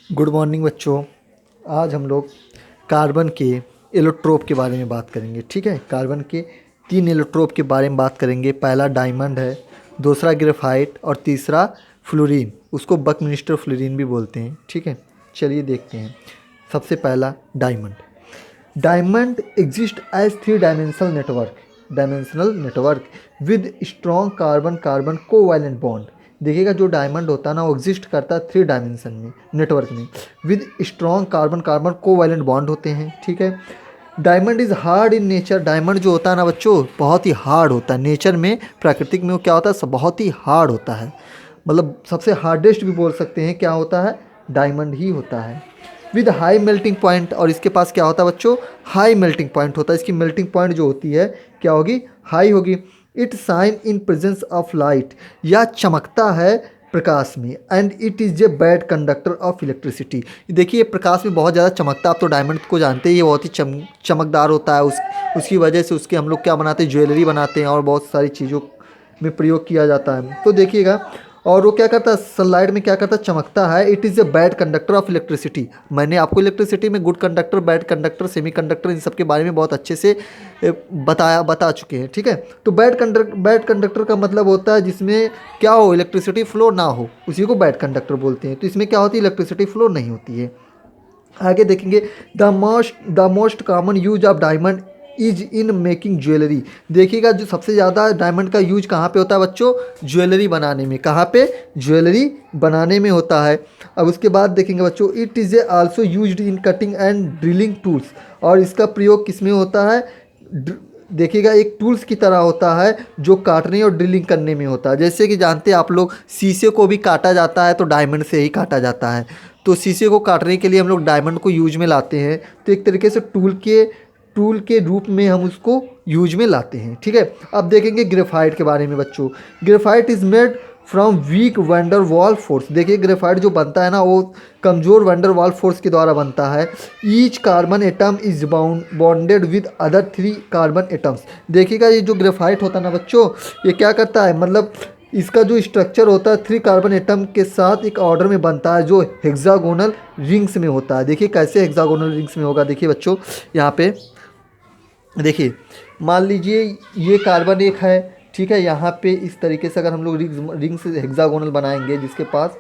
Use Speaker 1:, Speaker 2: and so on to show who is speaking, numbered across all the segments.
Speaker 1: Good morning बच्चों। आज हम लोग कार्बन के एलोट्रोप के बारे में बात करेंगे। ठीक है, कार्बन के 3 एलोट्रोप के बारे में बात करेंगे। पहला डायमंड है, दूसरा ग्रेफाइट और तीसरा फ्लोरीन। उसको बकमिंस्टर फ्लोरीन भी बोलते हैं। ठीक है, चलिए देखते हैं। सबसे पहला diamond. Diamond exist as 3 dimensional network with strong carbon carbon covalent bond. देखिएगा, जो डायमंड होता है ना, वो एग्जिस्ट करता है 3 डायमेंशन में, नेटवर्क में, with strong carbon carbon covalent bond होते हैं। ठीक है, diamond is hard in nature. Diamond जो होता है ना बच्चों, बहुत ही हार्ड होता है नेचर में। प्राकृतिक में वो क्या होता है, सब बहुत ही हार्ड होता है। मतलब सबसे हार्डेस्ट भी बोल सकते हैं, क्या होता है, डायमंड ही होता है। विद हाई मेल्टिंग पॉइंट, और इसके पास क्या होता है बच्चों, हाई मेल्टिंग पॉइंट होता है। इसकी मेल्टिंग पॉइंट जो होती है क्या होगी, हाई होगी। It shine in presence of light, या चमकता है प्रकाश में। And it is a bad conductor of electricity. देखिए, प्रकाश में बहुत ज़्यादा चमकता है। आप तो डायमंड को जानते ही, ये बहुत ही चमकदार होता है। उसकी वजह से उसके हम लोग क्या बनाते हैं, ज्वेलरी बनाते हैं और बहुत सारी चीज़ों में प्रयोग किया जाता है। तो देखिएगा, और वो क्या करता है, सनलाइट में क्या करता है, चमकता है। It is a bad conductor of electricity. मैंने आपको इलेक्ट्रिसिटी में good conductor, bad conductor, semiconductor, इन सब के बारे में बहुत अच्छे से बता चुके हैं। ठीक है, तो बैड कंडक्टर का मतलब होता है जिसमें क्या हो, इलेक्ट्रिसिटी फ्लो ना हो, उसी को बैड कंडक्टर बोलते हैं। तो इसमें क्या होती है, इलेक्ट्रिसिटी फ्लो नहीं होती है। आगे देखेंगे, the most common use of diamond is in making jewellery. देखिएगा, जो सबसे ज़्यादा डायमंड का यूज कहाँ पे होता है बच्चों, ज्वेलरी बनाने में। कहाँ पे, ज्वेलरी बनाने में होता है। अब उसके बाद देखेंगे बच्चों, it is also used in cutting and drilling tools. और इसका प्रयोग किस में होता है, देखिएगा, एक टूल्स की तरह होता है जो काटने और ड्रिलिंग करने में होता है। जैसे कि जानते हैं आप लोग, शीशे को भी काटा जाता है तो डायमंड से ही काटा जाता है। तो शीशे को काटने के लिए हम लोग डायमंड को यूज में लाते हैं। तो एक तरीके से टूल के रूप में हम उसको यूज में लाते हैं। ठीक है, अब देखेंगे ग्रेफाइट के बारे में बच्चों। Graphite is made from weak van der Waals force. देखिए, ग्रेफाइट जो बनता है ना, वो कमज़ोर वंडर वॉल फोर्स के द्वारा बनता है। Each carbon atom is bonded with other 3 carbon atoms. देखिएगा, ये जो ग्रेफाइट होता है ना बच्चों, ये क्या करता है, मतलब इसका जो स्ट्रक्चर होता है 3 कार्बन एटम के साथ एक ऑर्डर में बनता है, जो हेक्सागोनल रिंग्स में होता है। देखिए कैसे हेक्सागोनल रिंग्स में होगा। देखिए बच्चों, यहाँ पे देखिए, मान लीजिए ये कार्बन एक है। ठीक है, यहाँ पे इस तरीके से अगर हम लोग रिंग्स हेक्सागोनल बनाएंगे, जिसके पास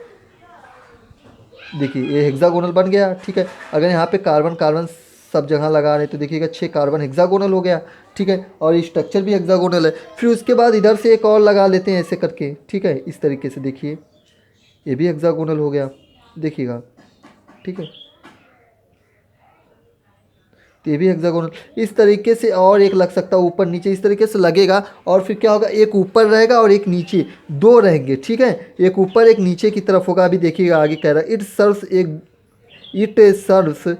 Speaker 1: देखिए ये हेक्सागोनल बन गया। ठीक है, अगर यहाँ पे कार्बन कार्बन सब जगह लगा रहे तो देखिएगा 6 कार्बन हेक्सागोनल हो गया। ठीक है, और ये स्ट्रक्चर भी हेक्सागोनल है। फिर उसके बाद इधर से एक और लगा लेते हैं ऐसे करके। ठीक है, इस तरीके से देखिए, ये भी हेक्सागोनल हो गया। देखिएगा, ठीक है, तो ये भी हेक्सागोनल। इस तरीके से और एक लग सकता है ऊपर नीचे, इस तरीके से लगेगा। और फिर क्या होगा, एक ऊपर रहेगा और एक नीचे, 2 रहेंगे। ठीक है, एक ऊपर एक नीचे की तरफ होगा। अभी देखिएगा आगे कह रहा है, it serves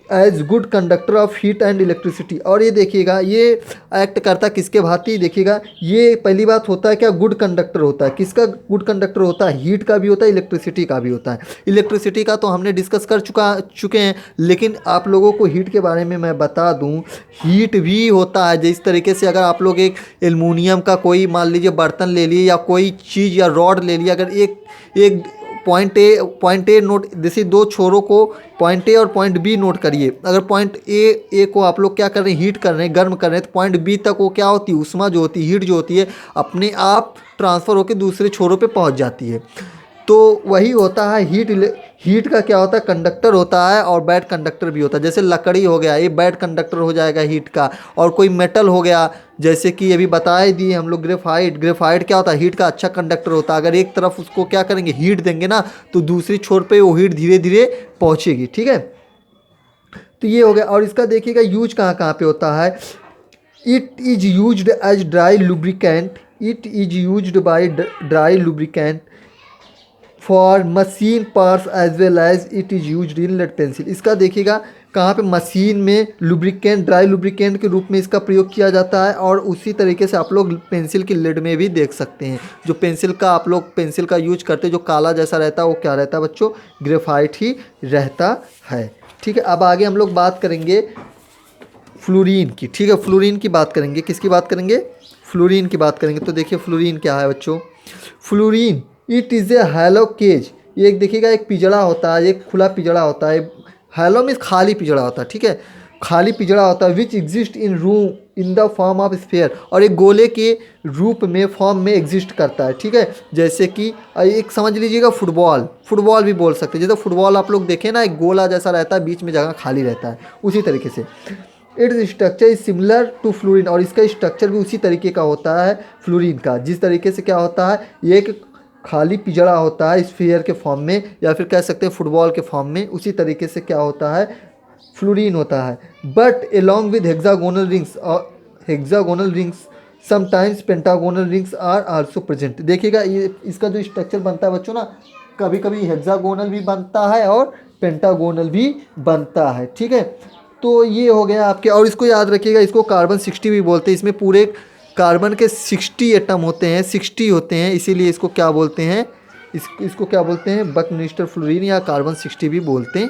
Speaker 1: as good conductor of heat and electricity. और ये देखिएगा, ये एक्ट करता है किसके भांति, देखिएगा, ये पहली बात होता है क्या, गुड कंडक्टर होता है। किसका गुड कंडक्टर होता है, हीट का भी होता है, इलेक्ट्रिसिटी का भी होता है। इलेक्ट्रिसिटी का तो हमने डिस्कस कर चुके हैं, लेकिन आप लोगों को हीट के बारे में मैं बता दूं, हीट भी होता है। जिस तरीके से अगर आप लोग एक एल्युमिनियम का कोई मान लीजिए बर्तन ले लिए, या कोई चीज़ या रॉड ले लिया, अगर एक पॉइंट ए नोट, जैसे 2 छोरों को पॉइंट ए और पॉइंट बी नोट करिए। अगर पॉइंट ए को आप लोग क्या कर रहे हैं, हीट कर रहे हैं, गर्म कर रहे हैं, तो पॉइंट बी तक वो क्या होती है, ऊष्मा जो होती है, हीट जो होती है, अपने आप ट्रांसफ़र होकर दूसरे छोरों पे पहुंच जाती है। तो वही होता है हीट का क्या होता है, कंडक्टर होता है और बैड कंडक्टर भी होता है। जैसे लकड़ी हो गया, ये बैड कंडक्टर हो जाएगा हीट का। और कोई मेटल हो गया, जैसे कि अभी बता ही दिए हम लोग, ग्रेफाइट क्या होता है, हीट का अच्छा कंडक्टर होता है। अगर एक तरफ उसको क्या करेंगे, हीट देंगे ना, तो दूसरी छोर पे वो हीट धीरे धीरे पहुँचेगी। ठीक है, तो ये हो गया। और इसका देखिएगा यूज कहाँ कहाँ पे होता है। It is used as dry lubricant. It is used by dry lubricant for machine parts as well as it is used in lead pencil. इसका देखिएगा कहाँ पे, मशीन में लुब्रिकेंट, ड्राई लुब्रिकेंट के रूप में इसका प्रयोग किया जाता है। और उसी तरीके से आप लोग पेंसिल की लेड में भी देख सकते हैं। जो पेंसिल का आप लोग पेंसिल का यूज करते हैं, जो काला जैसा रहता है, वो क्या रहता है बच्चों, ग्रेफाइट ही रहता है। ठीक है, अब आगे हम लोग बात करेंगे फ्लोरीन की। ठीक है, फ्लोरीन की बात करेंगे। किसकी बात करेंगे, फ्लोरीन की बात करेंगे। तो देखिए फ्लोरीन क्या है बच्चों। Fluorine it is a hollow cage. ये एक देखिएगा, एक पिंजड़ा होता है, एक खुला पिंजड़ा होता है। हैलो मीन्स खाली पिंजड़ा होता है, ठीक है। खाली पिंजड़ा होता है which exist in room in the form of sphere, और एक गोले के रूप में फॉर्म में एग्जिस्ट करता है, ठीक है। जैसे कि एक समझ लीजिएगा फुटबॉल, फुटबॉल भी बोल सकते हैं। जैसे फुटबॉल आप लोग देखें ना, एक गोला जैसा रहता है, बीच में जगह खाली रहता है, उसी तरीके से its structure is similar to fluorine, और इसका स्ट्रक्चर भी उसी तरीके का होता है फ्लोरीन का। जिस तरीके से क्या होता है, ये एक खाली पिंजड़ा होता है स्फीयर के फॉर्म में, या फिर कह सकते हैं फुटबॉल के फॉर्म में, उसी तरीके से क्या होता है, फ्लोरीन होता है। But along with hexagonal rings sometimes pentagonal rings are also present. देखिएगा ये इसका जो स्ट्रक्चर बनता है बच्चों ना, कभी कभी हेक्सागोनल भी बनता है और पेंटागोनल भी बनता है, ठीक है। तो ये हो गया आपके, और इसको याद रखिएगा, इसको कार्बन 60 भी बोलते हैं। इसमें पूरे कार्बन के 60 एटम होते हैं, 60 होते हैं, इसीलिए इसको क्या बोलते हैं, इसको क्या बोलते हैं, बकनिस्टर फ्लोरीन या कार्बन 60 भी बोलते हैं।